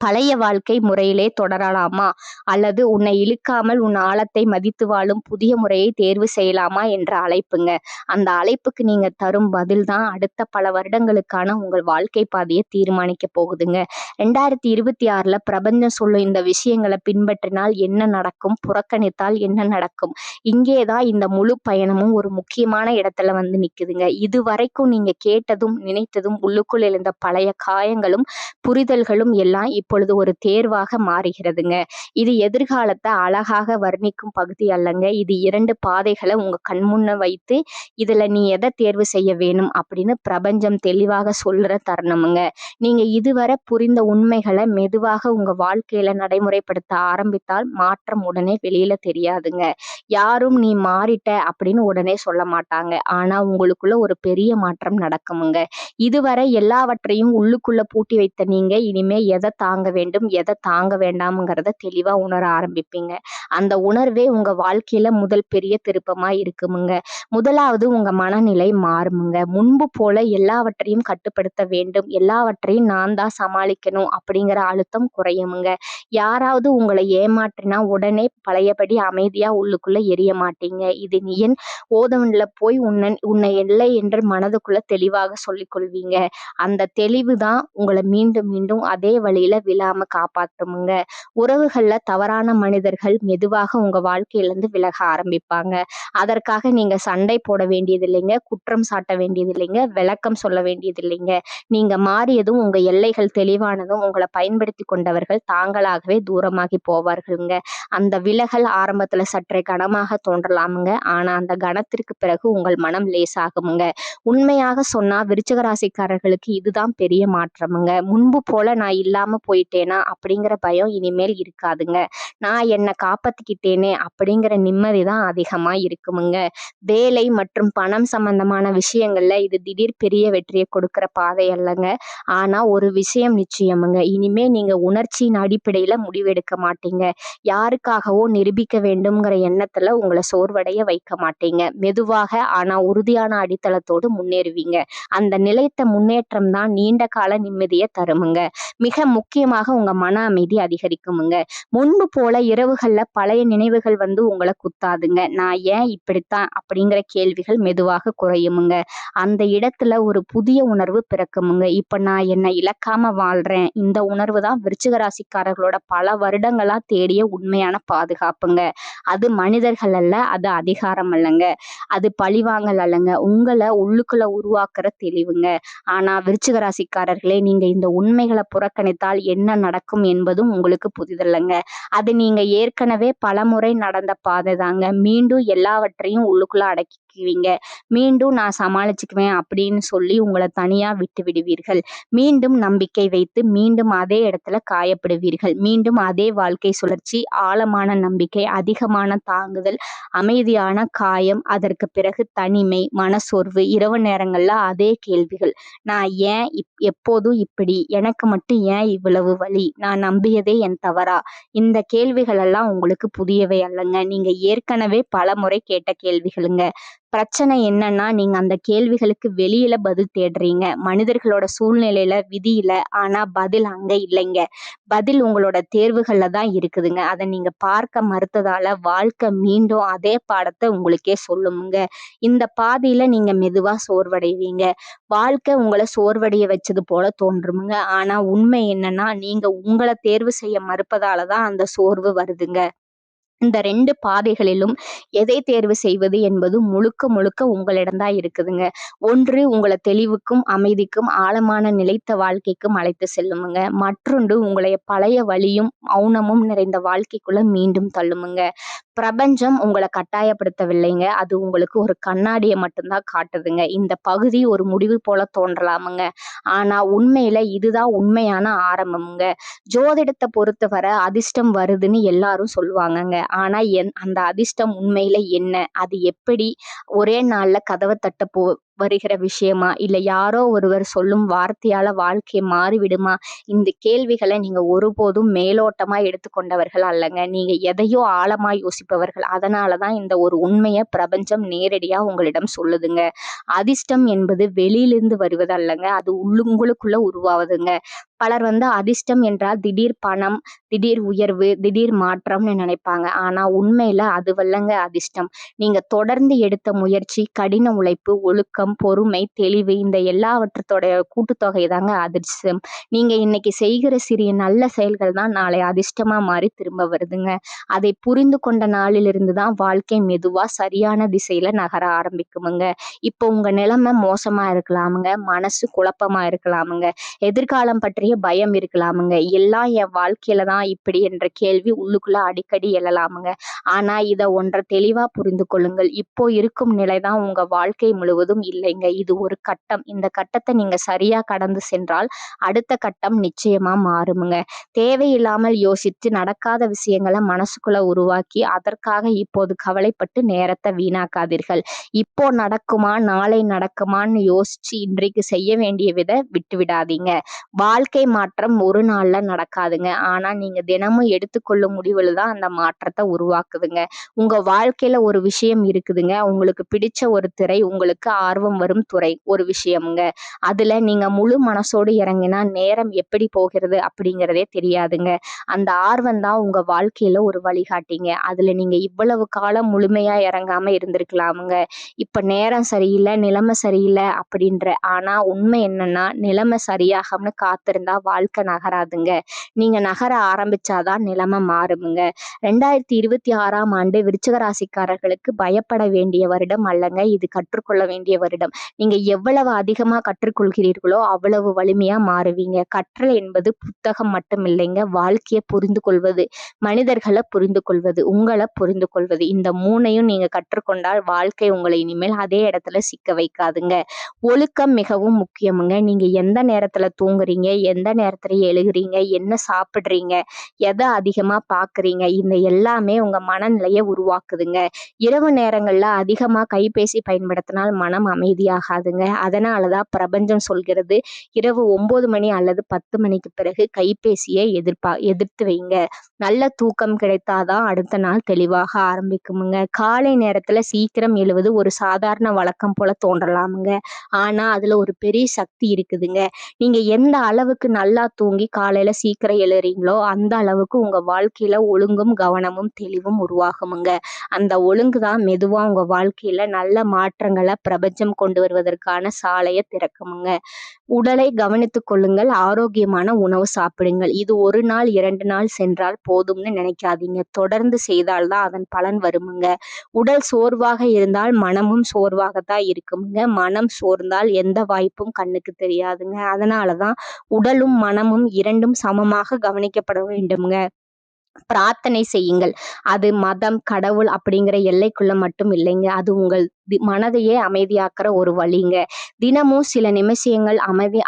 பழைய வாழ்க்கை முறையிலே தொடரலாமா, அல்லது உன்னை இழுக்காமல் உன் ஆழத்தை மதித்து வாழும் புதிய முறையை தேர்வு செய்யலாமா என்ற அழைப்புங்க. அந்த அழைப்புக்கு நீங்க தரும் பதில் தான் அடுத்த பல வருடங்களுக்கான உங்கள் வாழ்க்கை பாதையை தீர்மானிக்க போகுதுங்க. 2026ல பிரபஞ்சம் சொல்லும் இந்த விஷயங்களை பின்பற்றினால் என்ன நடக்கும், புறக்கணித்தால் என்ன நடக்கும், இங்கேதான் இந்த முழு பயணமும் ஒரு முக்கியமான இடத்துல வந்து நிக்குதுங்க. இதுவரைக்கும் நீங்க கேட்டதும் நினைத்ததும் உள்ளுக்குள் எழுந்த பழைய காயங்களும் புரிதல்களும் எல்லாம் இப்பொழுது ஒரு தேர்வாக மாறுகிறதுங்க. இது எதிர்காலத்தை அழகாக வர்ணிக்கும் பகுதி அல்லங்க. இது 2 பாதைகளை உங்க கண்முன்ன வைத்து இதுல நீ எதை தேர்வு செய்ய வேணும் அப்படின்னு பிரபஞ்சம் தெளிவாக சொல்ற தருணமுங்க. நீங்க இதுவரை புரிந்த உண்மைகளை மெதுவாக உங்க வாழ்க்கையில நடைமுறைப்படுத்த ஆரம்பித்தால் மாற்றம் உடனே வெளியில தெரியாதுங்க. யாரும் நீ மாறிட்ட அப்படின்னு உடனே சொல்ல மாட்டாங்க. ஆனா உங்களுக்குள்ள ஒரு பெரிய மாற்றம் நடக்குமுங்க. இதுவரை எல்லாவற்றையும் உள்ளுக்குள்ள பூட்டி வைத்த நீங்க இனிமே எதை தாங்க வேண்டும், எதை தாங்க வேண்டாம்ங்கிறத தெளிவா உணர ஆரம்பிப்பீங்க. அந்த உணர்வே உங்க வாழ்க்கையில முதல் பெரிய திருப்பமா இருக்குமுங்க. முதலாவது உங்க மனநிலை மாறுமுங்க. முன்பு போல எல்லாவற்றையும் கட்டுப்படுத்த வேண்டும், எல்லாவற்றையும் நான் தான் சமாளிக்கணும் அப்படிங்கிற அழுத்தம் குறையுமுங்க. யாராவது உங்களை ஏமாற்றினா உடனே பழையபடி அமைதியா உள்ளுக்குள்ள எரிய மாட்டீங்க. இது நீ என் ஓதவன்ல போய் உன்னை இல்லை என்று மனதுக்குள்ள தெளிவாக சொல்லிக் கொள்வீங்க. அந்த தெளிவு தான் உங்களை மீண்டும் மீண்டும் அதே வழியில விழாம காப்பாற்றுமுங்க. உறவுகள்ல தவறான மனிதர்கள் மெதுவாக உங்க வாழ்க்கையிலிருந்து விலக ஆரம்பிப்பாங்க. அதற்காக நீங்க சண்டை போட வேண்டியது இல்லைங்க, குற்றம் சாட்ட வேண்டியது இல்லைங்க, விளக்கம் சொல்ல வேண்டியது இல்லைங்க. நீங்க மாறியதும் உங்க எல்லைகள் தெளிவானதும் உங்களை பயன்படுத்தி கொண்டவர்கள் தாங்களாகவே தூரமாகி போவார்களுங்க. அந்த விலகல் ஆரம்பத்துல சற்றே கனமாக தோன்றலாமுங்க. ஆனா அந்த கணத்திற்கு பிறகு உங்கள் மனம் லேசாகுமுங்க. உண்மையாக சொன்னா விருச்சிக ராசிக்காரர்களுக்கு இதுதான் பெரிய மாற்றமுங்க. முன்பு போல நான் இல்லாம போயிட்டேனா அப்படிங்கிற பயம் இனிமேல் இருக்காதுங்க. நான் என்னை காப்பாத்திக்கிட்டேனே அப்படிங்கிற நிம்மதி தான் அதிகமா இருக்குமுங்க. வேலை மற்றும் பணம் சம்பந்தமான விஷயங்கள்ல இது திடீர் பெரிய வெற்றியை கொடுக்கிற பாதை அல்லங்க. ஆனா ஒரு விஷயம் நிச்சயமுங்க, இனிமே நீங்க உணர்ச்சியின் அடிப்படையில முடிவெடுக்க மாட்டீங்க. யாருக்காகவோ நிரூபிக்க வேண்டும்ங்கிற எண்ணத்துல உங்களை சோர்வடைய வைக்க மாட்டீங்க. மெதுவாக ஆனா உறுதியான அடித்தளத்தோடு முன்னேறுவீங்க. அந்த நிலைத்த முன்னேற்றம் தான் நீண்ட கால நிம்மதியை தருமுங்க. மிக முக்கியமாக உங்க மன அமைதி அதிகரிக்குமுங்க. முன்பு போல இரவுகள்ல பழைய நினைவுகள் உங்களை குத்தாதுங்க. நான் ஏன் இப்படித்தான் அப்படிங்கிற கேள்விகள் மெதுவாக குறையுமுங்க. அந்த இடத்துல ஒரு புதிய உணர்வு பிறக்குமுங்க. இப்ப நான் என்னை இழக்காம வாழ்றேன். இந்த உணர்வு தான் விருச்சிக ராசிக்காரர்களோட பல வருடங்களா தேடிய உண்மையான பாதுகாப்புங்க. அது மனிதர்கள் அல்ல, அது அதிகாரம் அல்லங்க, அது பழிவாங்கல் அல்லங்க, உங்களை உள்ளுக்குள்ள உருவாக்குற தெளிவுங்க. ஆனா விருச்சிக ராசிக்காரர்களே, நீங்க இந்த உண்மைகளை புறக்கணித்தால் என்ன நடக்கும் என்பதும் உங்களுக்கு புதிதல்லங்க. அது நீங்க ஏற்கனவே பலமுறை நடந்த பாதை தாங்க. மீண்டும் எல்லாவற்றையும் உள்ளுக்குள்ள அடக்கிக்குவீங்க. மீண்டும் நான் சமாளிச்சுக்குவேன் அப்படின்னு சொல்லி உங்களை தனியா விட்டு விடுவீர்கள். மீண்டும் நம்பிக்கை வைத்து மீண்டும் அதே இடத்துல காயப்படுவீர்கள். மீண்டும் அதே வாழ்க்கை சுழற்சி, ஆழமான நம்பிக்கை, அதிகமான தாங்குதல், அமைதியான காயம், அதற்கு பிறகு தனிமை, மனசோர்வு, இரவு நேரங்கள்ல அதே கேள்விகள். நான் ஏன் எப்போதும் இப்படி, எனக்கு மட்டும் ஏன் இவ்வளவு வலி, நான் நம்பியதே என் தவறா? இந்த கேள்விகள் எல்லாம் உங்களுக்கு புதியவை அல்லங்க. நீங்க ஏற்கனவே பல முறை கேட்ட கேள்விகளுங்க. பிரச்சனை என்னன்னா, நீங்க அந்த கேள்விகளுக்கு வெளியில பதில் தேடுறீங்க. மனிதர்களோட சூழ்நிலையில, விதியில. ஆனா பதில் அங்க இல்லைங்க. பதில் உங்களோட தேர்வுகள்ல தான் இருக்குதுங்க. அதை நீங்க பார்க்க மறுத்ததால வாழ்க்கை மீண்டும் அதே பாடத்தை உங்களுக்கே சொல்லுமுங்க. இந்த பாதையில நீங்க மெதுவா சோர்வடைவீங்க. வாழ்க்கை உங்களை சோர்வடைய வச்சது போல தோன்றுமுங்க. ஆனா உண்மை என்னன்னா, நீங்க உங்களை தேர்வு செய்ய மறுப்பதால தான் அந்த சோர்வு வருதுங்க. இந்த 2 பாதைகளிலும் எதை தேர்வு செய்வது என்பது முழுக்க முழுக்க உங்களிடம்தான் இருக்குதுங்க. ஒன்று உங்களை தெளிவுக்கும் அமைதிக்கும் ஆழமான நிலைத்த வாழ்க்கைக்கும் அழைத்து செல்லுமுங்க. மற்றொன்று உங்களை பழைய வலியும் மௌனமும் நிறைந்த வாழ்க்கைக்குள்ள மீண்டும் தள்ளுமுங்க. பிரபஞ்சம் உங்களை கட்டாயப்படுத்தவில்லைங்க. அது உங்களுக்கு ஒரு கண்ணாடியை மட்டும்தான் காட்டுதுங்க. இந்த பகுதி ஒரு முடிவு போல தோன்றலாமுங்க. ஆனா உண்மையில இதுதான் உண்மையான ஆரம்பமுங்க. ஜோதிடத்தை பொறுத்தவரை அதிர்ஷ்டம் வருதுன்னு எல்லாரும் சொல்லுவாங்கங்க. ஆனா அந்த அதிர்ஷ்டம் உண்மையில என்ன? அது எப்படி ஒரே நாள்ல கதவை தட்ட வருகிற விஷயமா? இல்ல யாரோ ஒருவர் சொல்லும் வார்த்தையால வாழ்க்கை மாறிவிடுமா? இந்த கேள்விகளை நீங்க ஒருபோதும் மேலோட்டமா எடுத்துக்கொண்டவர்கள் அல்லங்க. நீங்க எதையோ ஆழமா யோசிப்பவர்கள். அதனாலதான் இந்த ஒரு உண்மையை பிரபஞ்சம் நேரடியா உங்களிடம் சொல்லுதுங்க. அதிர்ஷ்டம் என்பது வெளியிலிருந்து வருவது அல்லங்க, அது உங்களுக்குள்ள உருவாவதுங்க. பலர் அதிர்ஷ்டம் என்றால் திடீர் பணம், திடீர் உயர்வு, திடீர் மாற்றம்னு நினைப்பாங்க. ஆனா உண்மையில அதுவல்லங்க அதிர்ஷ்டம். நீங்க தொடர்ந்து எடுத்த முயற்சி, கடின உழைப்பு, ஒழுக்கம், பொறுமை, தெளிவு, இந்த எல்லாவற்றத்தோட கூட்டுத்தொகை தாங்க அதிர்ஷ்டம். நீங்க இன்னைக்கு செய்கிற சிறிய நல்ல செயல்கள் தான் நாளை அதிர்ஷ்டமா மாறி திரும்ப வருதுங்க. அதை புரிந்து கொண்ட நாளிலிருந்து தான் வாழ்க்கை மெதுவா சரியான திசையில நகர ஆரம்பிக்குமுங்க. இப்போ உங்க நிலைமை மோசமா இருக்கலாமுங்க, மனசு குழப்பமா இருக்கலாமுங்க, எதிர்காலம் பற்றிய பயம் இருக்கலாமுங்க, எல்லாம் என் வாழ்க்கையில தான் இப்படி என்ற கேள்வி உள்ளுக்குள்ள அடிக்கடி எழலாமுங்க. ஆனா ஒன்றை தெளிவா புரிந்து கொள்ளுங்கள். இப்போ இருக்கும் நிலைதான் உங்க வாழ்க்கை முழுவதும் இல்லைங்க. இது ஒரு கட்டம். இந்த கட்டத்தை நீங்க சரியா கடந்து சென்றால் அடுத்த கட்டம் நிச்சயமா மாறுமுங்க. தேவையில்லாமல் யோசித்து நடக்காத விஷயங்களை மனசுக்குள்ள உருவாக்கி அதற்காக இப்போது கவலைப்பட்டு நேரத்தை வீணாக்காதீர்கள். இப்போ நடக்குமா, நாளை நடக்குமான்னு யோசிச்சு இன்றைக்கு செய்ய வேண்டிய விட்டு விடாதீங்க. வாழ்க்கை மாற்றம் ஒரு நாள்ல நடக்காதுங்க. ஆனா நீங்க தினமும் எடுத்துக்கொள்ளும் முடிவுல தான் அந்த மாற்றத்தை உருவாக்குதுங்க. உங்க வாழ்க்கையில ஒரு விஷயம் இருக்குதுங்க. உங்களுக்கு பிடிச்ச ஒரு துறை, உங்களுக்கு ஆர்வம் வரும் துறை ஒரு விஷயம்ங்க. அதுல நீங்க முழு மனசோடு இறங்கினா நேரம் எப்படி போகிறது அப்படிங்கிறதே தெரியாதுங்க. அந்த ஆர்வம் தான் உங்க வாழ்க்கையில ஒரு வழிகாட்டிங்க. அதுல நீங்க இவ்வளவு காலம் முழுமையா இறங்காம இருந்திருக்கலாமுங்க. இப்ப நேரம் சரியில்லை, நிலைமை சரியில்லை அப்படின்ற. ஆனா உண்மை என்னன்னா, நிலைமை சரியாகம்னு காத்திருந்தா வாழ்க்கை நகராதுங்க. நீங்க நகர ஆரம்பிச்சாதான் நிலைமை மாறுமுங்க. 2026ஆம் ஆண்டு விருச்சிக ராசிக்காரர்களுக்கு பயப்பட வேண்டிய வருடம் அல்லங்க, இது கற்றுக்கொள்ள வேண்டிய வருடம். நீங்க எவ்வளவு அதிகமா கற்றுக்கொள்கிறீர்களோ அவ்வளவு வலிமையா மாறுவீங்க. கற்றல் என்பது புத்தகம் மட்டும் இல்லைங்க, வாழ்க்கையை புரிந்து கொள்வது, மனிதர்களை புரிந்து கொள்வது, உங்களை புரிந்து கொள்வது, இந்த 3ஐயும் நீங்க கற்றுக்கொண்டால் வாழ்க்கை உங்களை இனிமேல் அதே இடத்துல சிக்க வைக்காதுங்க. ஒழுக்கம் மிகவும் முக்கியமுங்க. நீங்க எந்த நேரத்துல தூங்குறீங்க, எந்த நேரத்துல எழுகிறீங்க, என்ன சாப்பிடுறீங்க, எதை அதிகமா பாக்குறீங்க, இந்த இந்த எல்லாமே உங்க மனநிலையை உருவாக்குதுங்க. இரவு நேரங்கள்ல அதிகமா கைபேசி பயன்படுத்தினால் மனம் அமைதியாகாதுங்க. அதனாலதான் பிரபஞ்சம் சொல்கிறது, இரவு 9 மணி அல்லது 10 மணிக்கு பிறகு கைபேசியை எதிர்த்து வைங்க. நல்ல தூக்கம் கிடைத்தாதான் அடுத்த நாள் தெளிவாக ஆரம்பிக்குமுங்க. காலை நேரத்துல சீக்கிரம் எழுவது ஒரு சாதாரண வழக்கம் போல தோன்றலாமுங்க. ஆனா அதுல ஒரு பெரிய சக்தி இருக்குதுங்க. நீங்க எந்த அளவுக்கு நல்லா தூங்கி காலையில சீக்கிரம் எழுறீங்களோ அந்த அளவுக்கு உங்க வாழ்க்கையில ஒழுங்கும் கவனமும் தெளிவும் உருவாகுமுங்க. அந்த ஒழுங்கு தான் மெதுவா உங்க வாழ்க்கையில நல்ல மாற்றங்களை பிரபஞ்சம் கொண்டு வருவதற்கான சாலையை திறக்குமுங்க. உடலை கவனித்துக் கொள்ளுங்கள். ஆரோக்கியமான உணவு சாப்பிடுங்கள். இது 1 நாள் 2 நாள் சென்றால் போதும்னு நினைக்காதீங்க. தொடர்ந்து செய்தால்தான் அதன் பலன் வருமுங்க. உடல் சோர்வாக இருந்தால் மனமும் சோர்வாகத்தான் இருக்குமுங்க. மனம் சோர்ந்தால் எந்த வாய்ப்பும் கண்ணுக்கு தெரியாதுங்க. அதனாலதான் உடலும் மனமும் 2ம் சமமாக கவனிக்கப்பட வேண்டுமுங்க. பிரார்த்தனை செய்யுங்கள். அது மதம், கடவுள் அப்படிங்கிற எல்லைக்குள்ள மட்டும் இல்லைங்க. அது உங்கள் மனதையே அமைதியாக்குற ஒரு வழிங்க. தினமும் சில நிமிஷங்கள்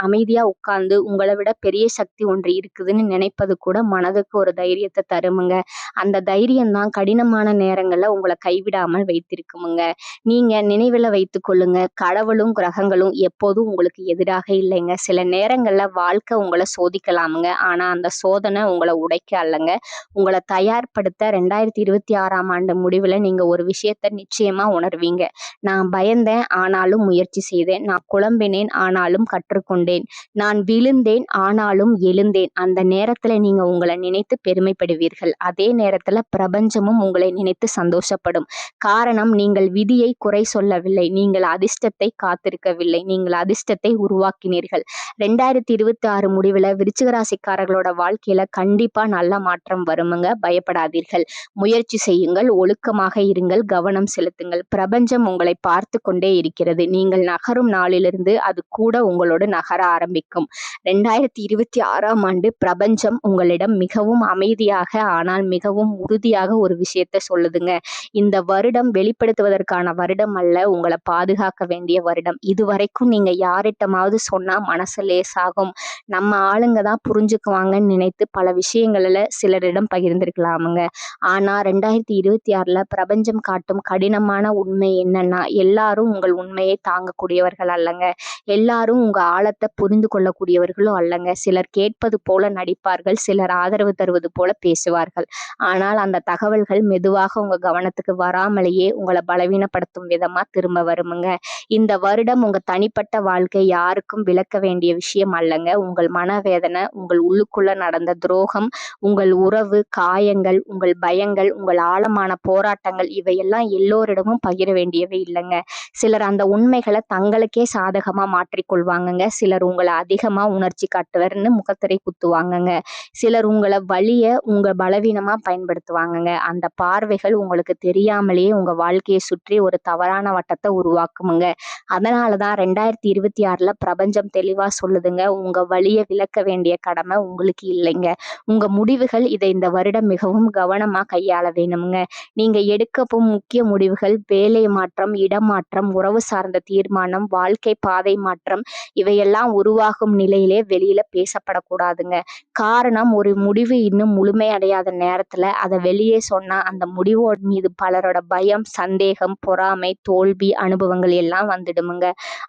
அமைதியா உட்கார்ந்து உங்களை விட பெரிய சக்தி ஒன்று இருக்குதுன்னு நினைப்பது கூட மனதுக்கு ஒரு தைரியத்தை தருமுங்க. அந்த தைரியம் தான் கடினமான நேரங்கள்ல உங்களை கைவிடாமல் வைத்திருக்குமுங்க. நீங்க நினைவுல வைத்துக் கொள்ளுங்க, கடவுளும் கிரகங்களும் எப்போதும் உங்களுக்கு எதிராக இல்லைங்க. சில நேரங்கள்ல வாழ்க்கை உங்களை சோதிக்கலாமுங்க. ஆனா அந்த சோதனை உங்களை உடைக்க அல்லங்க, உங்களை தயார்படுத்த. 2026ஆம் ஆண்டு முடிவுல நீங்க ஒரு விஷயத்த நிச்சயமா உணர்வீங்க. நான் பயந்தேன், ஆனாலும் முயற்சி செய்தேன். நான் குழம்பினேன், ஆனாலும் கற்றுக்கொண்டேன். நான் விழுந்தேன், ஆனாலும் எழுந்தேன். அந்த நேரத்துல நீங்க உங்களை நினைத்து பெருமைப்படுவீர்கள். அதே நேரத்துல பிரபஞ்சமும் உங்களை நினைத்து சந்தோஷப்படும். காரணம், நீங்கள் விதியை குறை சொல்லவில்லை, நீங்கள் அதிர்ஷ்டத்தை காத்திருக்கவில்லை, நீங்கள் அதிர்ஷ்டத்தை உருவாக்கினீர்கள். 2026 முடிவுல விருச்சிக ராசிக்காரர்களோட வாழ்க்கையில கண்டிப்பா நல்ல மாற்றம் வருமுங்க. பயப்படாதீர்கள், முயற்சி செய்யுங்கள், ஒழுக்கமாக இருங்கள், கவனம் செலுத்துங்கள். பிரபஞ்சம் உங்களை பார்த்து கொண்டே இருக்கிறது. நீங்கள் நகரும் நாளிலிருந்து அது கூட உங்களோடு நகர ஆரம்பிக்கும். 2026ஆம் ஆண்டு பிரபஞ்சம் உங்களிடம் மிகவும் அமைதியாக ஆனால் மிகவும் உறுதியாக ஒரு விஷயத்த சொல்லுதுங்க. இந்த வருடம் வெளிப்படுத்துவதற்கான வருடம் அல்ல, உங்களை பாதுகாக்க வேண்டிய வருடம். இதுவரைக்கும் நீங்க யாரிட்டமாவது சொன்னா மனசு லேசாகும், நம்ம ஆளுங்க தான் புரிஞ்சுக்குவாங்கன்னு நினைத்து பல விஷயங்கள்ல சிலரிடம் பகிர்ந்திருக்கலாமுங்க. ஆனா 2026ல பிரபஞ்சம் காட்டும் கடினமான உண்மை என்னன்னா, எல்லாரும் உங்கள் உண்மையை தாங்கக்கூடியவர்கள் அல்லங்க. எல்லாரும் உங்க ஆழத்தை புரிந்து கொள்ளக்கூடியவர்களும் அல்லங்க. சிலர் கேட்பது போல நடிப்பார்கள், சிலர் ஆதரவு தருவது போல பேசுவார்கள். ஆனால் அந்த தகவல்கள் மெதுவாக உங்க கவனத்துக்கு வராமலேயே உங்களை பலவீனப்படுத்தும் விதமா திரும்ப வருமுங்க. இந்த வருடம் உங்க தனிப்பட்ட வாழ்க்கை யாருக்கும் விளக்க வேண்டிய விஷயம் அல்லங்க. உங்கள் மனவேதனை, உங்கள் உள்ளுக்குள்ள நடந்த துரோகம், உங்கள் உறவு காயங்கள், உங்கள் பயங்கள், உங்கள் ஆழமான போராட்டங்கள், இவையெல்லாம் எல்லோரிடமும் பகிர வேண்டியவை இல்லைங்க. சிலர் அந்த உண்மைகளை தங்களுக்கே சாதகமா மாற்றிக்கொள்வாங்கங்க. சிலர் உங்களை அதிகமா உணர்ச்சி காட்டுவர்னு முகத்திரை குத்துவாங்கங்க. சிலர் உங்களை வலிய உங்க பலவீனமா பயன்படுத்துவாங்கங்க. அந்த பார்வைகள் உங்களுக்கு தெரியாமலேயே உங்க வாழ்க்கையை சுற்றி ஒரு தவறான வட்டத்தை உருவாக்குமுங்க. அதனாலதான் 2026ல பிரபஞ்சம் தெளிவா சொல்லுதுங்க, உங்க வலிய விளக்க வேண்டிய கடமை உங்களுக்கு இல்லைங்க. உங்க முடிவுகள் இதை இந்த வருடம் மிகவும் கவனமா கையாள வேணுமுங்க. நீங்க எடுக்க போகும் முக்கிய முடிவுகள் வேலை மாற்றம், இடமாற்றம், உறவு சார்ந்த தீர்மானம், வாழ்க்கை பாதை மாற்றம், இவையெல்லாம் உருவாகும் நிலையிலே வெளியில பேசப்படக்கூடாதுங்க. காரணம், ஒரு முடிவு இன்னும் முழுமையடையாத நேரத்துல அதை வெளியே சொன்னா அந்த முடிவோட மீது பலரோட பயம், சந்தேகம், பொறாமை, தோல்வி அனுபவங்கள் எல்லாம் வந்துடுமுங்க.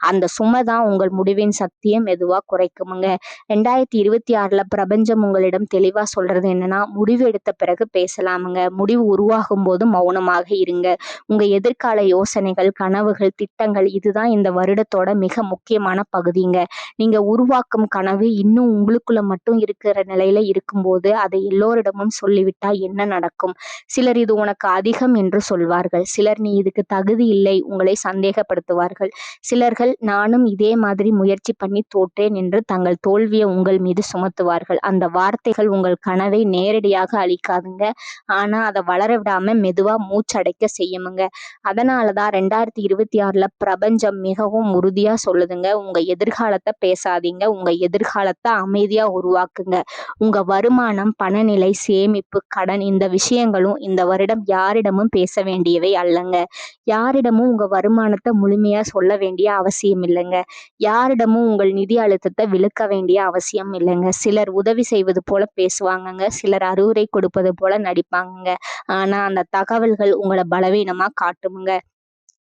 அந்த சுமைதான் உங்கள் முடிவின் சக்தியை மெதுவா குறைக்குமுங்க. 2026ல பிரபஞ்சம் உங்களிடம் தெளிவா சொல்றது என்னன்னா, முடிவு எடுத்த பிறகு பேசலாமுங்க. முடிவு உருவாகும் போது மௌனமாக இருங்க. உங்க எதிர்கால யோசனைகள், கனவுகள், திட்டங்கள், இதுதான் இந்த வருடத்தோட மிக முக்கியமான பகுதிங்க. நீங்க உருவாக்கும் கனவு இன்னும் உங்களுக்குள்ள மட்டும் இருக்கிற நிலையில இருக்கும்போது அதை எல்லோரிடமும் சொல்லிவிட்டா என்ன நடக்கும்? சிலர் இது உனக்கு அதிகம் என்று சொல்வார்கள். சிலர் நீ இதுக்கு தகுதி இல்லை, உங்களை சந்தேகப்படுத்துவார்கள். சிலர்கள் நானும் இதே மாதிரி முயற்சி பண்ணி தோற்றேன் என்று தங்கள் தோல்வியை உங்கள் மீது சுமத்துவார்கள். அந்த வார்த்தைகள் உங்கள் கனவை நேரடியாக அழிக்காதுங்க, ஆனா அதை வளர விடாம மெதுவா மூச்சடைக்க செய்யுமுங்க. அதனாலதான் 2026ல பிரபஞ்சம் மிகவும் உறுதியா சொல்லுதுங்க. உங்க எதிர்காலத்த பேசாதீங்க. உங்க எதிர்காலத்த அமைதியா உருவாக்குங்க. உங்க வருமானம், பணநிலை, சேமிப்பு, கடன் இந்த விஷயங்களும் இந்த வருடம் யாரிடமும் பேச வேண்டியவை அல்லங்க. யாரிடமும் உங்க வருமானத்த முழுமையா சொல்ல வேண்டிய அவசியம் இல்லைங்க. யாரிடமும் உங்கள் நிதி அழுத்தத்த விலக்க வேண்டிய அவசியம் இல்லைங்க. சிலர் உதவி செய்வது போல பேசுவாங்கங்க. சிலர் அறிவுரை கொடுப்பது போல நடிப்பாங்கங்க. ஆனா அந்த தகவல்கள் உங்கள பலவீனமா காட்டுமுங்க.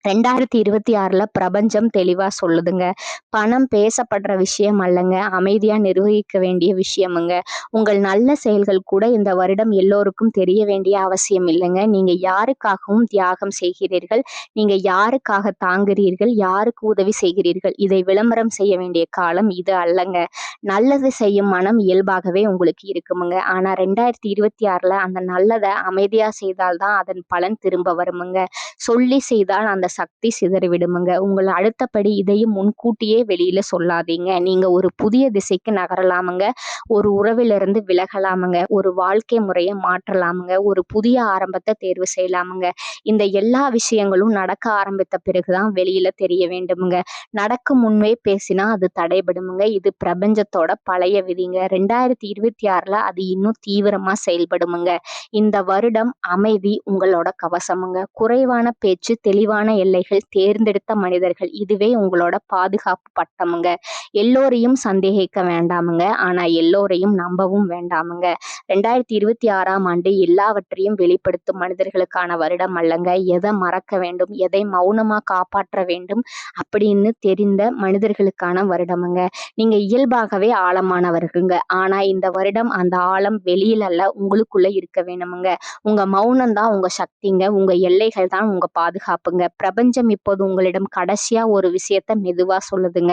2026ல பிரபஞ்சம் தெளிவா சொல்லுதுங்க. பணம் பேசப்படுற விஷயம் அல்லங்க. அமைதியா நிர்வகிக்க வேண்டிய விஷயமுங்க. உங்கள் நல்ல செயல்கள் கூட இந்த வருடம் எல்லோருக்கும் தெரிய வேண்டிய அவசியம் இல்லைங்க. நீங்க யாருக்காகவும் தியாகம் செய்கிறீர்கள்? நீங்க யாருக்காக தாங்குகிறீர்கள்? யாருக்கு உதவி செய்கிறீர்கள்? இதை விளம்பரம் செய்ய வேண்டிய காலம் இது அல்லங்க. நல்லது செய்யும் மனம் இயல்பாகவே உங்களுக்கு இருக்குமுங்க. ஆனா 2026ல அந்த நல்லத அமைதியா செய்தால்தான் அதன் பலன் திரும்ப வருமுங்க. சொல்லி செய்தால் அந்த சக்தி சிதறிவிடுமுங்க. உங்கள் அடுத்தபடி இதையும் முன்கூட்டியே வெளியில சொல்லாதீங்க. நீங்க ஒரு புதிய திசைக்கு நகரலாமுங்க. ஒரு உறவிலிருந்து விலகலாமுங்க. ஒரு வாழ்க்கை முறைய மாற்றலாமுங்க. ஒரு புதிய ஆரம்பத்த தேர்வு செய்யலாமுங்க. இந்த எல்லா விஷயங்களும் நடக்க ஆரம்பித்த பிறகுதான் வெளியில தெரிய வேண்டுமுங்க. நடக்கும் முன்பே பேசினா அது தடைபடுமுங்க. இது பிரபஞ்சத்தோட பழைய விதிங்க. 2026ல அது இன்னும் தீவிரமா செயல்படுமுங்க. இந்த வருடம் அமைதி உங்களோட கவசமுங்க. குறைவான பேச்சு, தெளிவான எல்லைகள், தேர்ந்தெடுத்த மனிதர்கள் இதுவே உங்களோட பாதுகாப்பு பட்டமுங்க. எல்லோரையும் சந்தேகிக்க வேண்டாமுங்க. ஆனா எல்லோரையும் நம்பவும் வேண்டாமுங்க. 2026ஆம் ஆண்டு எல்லாவற்றையும் வெளிப்படுத்தும் மனிதர்களுக்கான வருடம் அல்லங்க. எதை மறக்க வேண்டும், எதை மௌனமா காப்பாற்ற வேண்டும் அப்படின்னு தெரிந்த மனிதர்களுக்கான வருடமுங்க. நீங்க இயல்பாகவே ஆழமானவர்களுங்க. ஆனா இந்த வருடம் அந்த ஆழம் வெளியில அல்ல, உங்களுக்குள்ள இருக்க வேணுமுங்க. உங்க மௌனம் தான் உங்க சக்திங்க. உங்க எல்லைகள் தான் உங்க பாதுகாப்புங்க. பிரபஞ்சம் இப்போது உங்களிடம் கடைசியா ஒரு விஷயத்த மெதுவா சொல்லுதுங்க.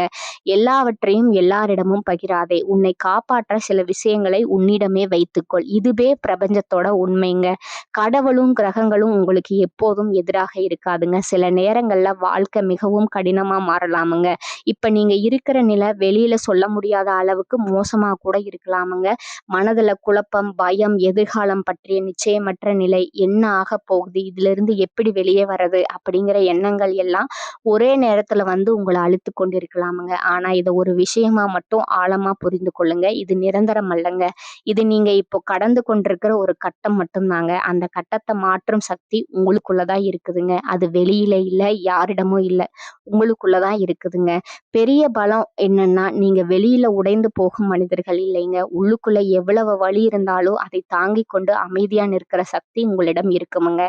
எல்லாவற்றையும் எல்லாரிடமும் பகிராதே. உன்னை காப்பாற்ற சில விஷயங்களை உன்னிடமே வைத்துக்கொள். இதுவே பிரபஞ்சத்தோட உண்மைங்க. கடவுளும் கிரகங்களும் உங்களுக்கு எப்போதும் எதிராக இருக்காதுங்க. சில நேரங்கள்ல வாழ்க்கை மிகவும் கடினமா மாறலாமுங்க. இப்ப நீங்க இருக்கிற நிலை வெளியில சொல்ல முடியாத அளவுக்கு மோசமா கூட இருக்கலாமுங்க. மனதுல குழப்பம், பயம், எதிர்காலம் பற்றிய நிச்சயமற்ற நிலை, என்ன ஆகப் போகுது, இதுல இருந்து எப்படி வெளியே வர்றது அப்படிங்கிற எண்ணங்கள் எல்லாம் ஒரே நேரத்துல வந்து உங்களை அழுத்து கொண்டு இருக்கலாமுங்க. ஆனா இதை ஒரு விஷயமா மட்டும் ஆழமா புரிந்து கொள்ளுங்க. இது நிரந்தரம் அல்லங்க. இது நீங்க இப்போ கடந்து கொண்டிருக்கிற ஒரு கட்டம் மட்டும்தாங்க. அந்த கட்டத்தை மாற்றும் சக்தி உங்களுக்குள்ளதான் இருக்குதுங்க. அது வெளியில இல்ல, யாரிடமும் இல்ல, உங்களுக்குள்ளதான் இருக்குதுங்க. பெரிய பலம் என்னன்னா, நீங்க வெளியில உடைந்து போகும் மனிதர்கள் இல்லைங்க. உள்ளுக்குள்ள எவ்வளவு வலி இருந்தாலும் அதை தாங்கிக் கொண்டு அமைதியா நிற்கிற சக்தி உங்களிடம் இருக்குமுங்க.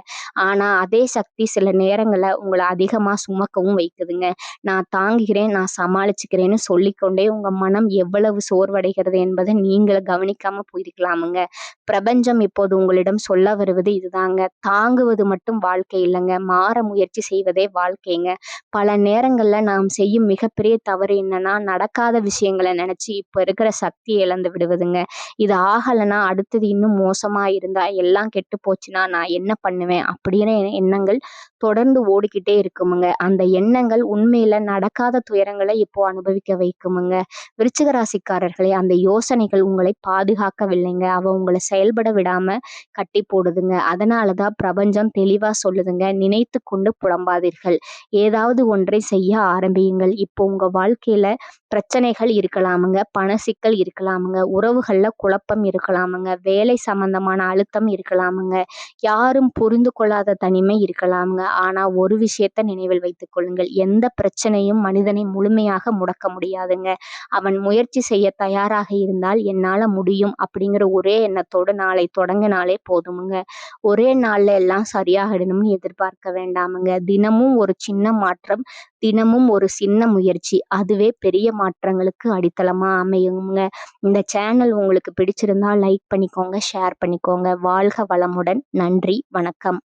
ஆனா அதே சக்தி சில நேரங்கள்ல உங்களை அதிகமா சுமக்கவும் வைக்குதுங்க. நான் தாங்குகிறேன், நான் சமாளிச்சுக்கிறேன்னு சொல்லிக்கொண்டே உங்க மனம் எவ்வளவு சோர்வடைகிறது என்பதை நீங்கள கவனிக்காம போயிருக்கலாமுங்க. பிரபஞ்சம் இப்போது உங்களிடம் சொல்ல வருவது இதுதாங்க. தாங்குவது மட்டும் வாழ்க்கை இல்லைங்க. மாற முயற்சி செய்வதே வாழ்க்கைங்க. பல நேரங்கள்ல நாம் செய்யும் மிகப்பெரிய தவறு என்னன்னா, நடக்காத விஷயங்களை நினைச்சு இப்ப இருக்கிற சக்தியை இழந்து விடுவதுங்க. இது ஆகலைன்னா அடுத்தது இன்னும் மோசமா இருந்தா, எல்லாம் கெட்டு போச்சுன்னா நான் என்ன பண்ணுவேன் அப்படிங்கிற எண்ணங்கள் தொடர்ந்து ஓடிக்கிட்டே இருக்குமுங்க. அந்த எண்ணங்கள் உண்மையில நடக்காத துயரங்களை இப்போ அனுபவிக்க வைக்குமுங்க. விருச்சிக ராசிக்காரர்களே, அந்த யோசனைகள் உங்களை பாதுகாக்கவில்லைங்க. அவ உங்களை செயல்பட விடாம கட்டி போடுதுங்க. அதனாலதான் பிரபஞ்சம் தெளிவா சொல்லுதுங்க. நினைத்து கொண்டு புலம்பாதீர்கள். ஏதாவது ஒன்றை செய்ய ஆரம்பியுங்கள். இப்போ உங்க வாழ்க்கையில பிரச்சனைகள் இருக்கலாமுங்க. பண சிக்கல் இருக்கலாமுங்க. உறவுகள்ல குழப்பம் இருக்கலாமுங்க. வேலை சம்பந்தமான அழுத்தம் இருக்கலாமுங்க. யாரும் புரிந்து கொள்ளாத தனிமை இருக்கலாமுங்க. ஆனா ஒரு விஷயத்த நினைவில் வைத்துக் கொள்ளுங்கள். எந்த பிரச்சனையும் மனிதனை முழுமையாக முடக்க முடியாதுங்க. அவன் முயற்சி செய்ய தயாராக இருந்தால் என்னால முடியும் அப்படிங்கிற ஒரே எண்ணத்தோடு நாளை தொடங்கினாலே போதுமுங்க. ஒரே நாள்ல எல்லாம் சரியாகிடணும்னு எதிர்பார்க்க வேண்டாமுங்க. தினமும் ஒரு சின்ன மாற்றம், தினமும் ஒரு சின்ன முயற்சி, அதுவே பெரிய மாற்றங்களுக்கு அடித்தளமா அமையுங்க. இந்த சேனல் உங்களுக்கு பிடிச்சிருந்தா லைக் பண்ணிக்கோங்க, ஷேர் பண்ணிக்கோங்க. வாழ்க வளமுடன். நன்றி, வணக்கம்.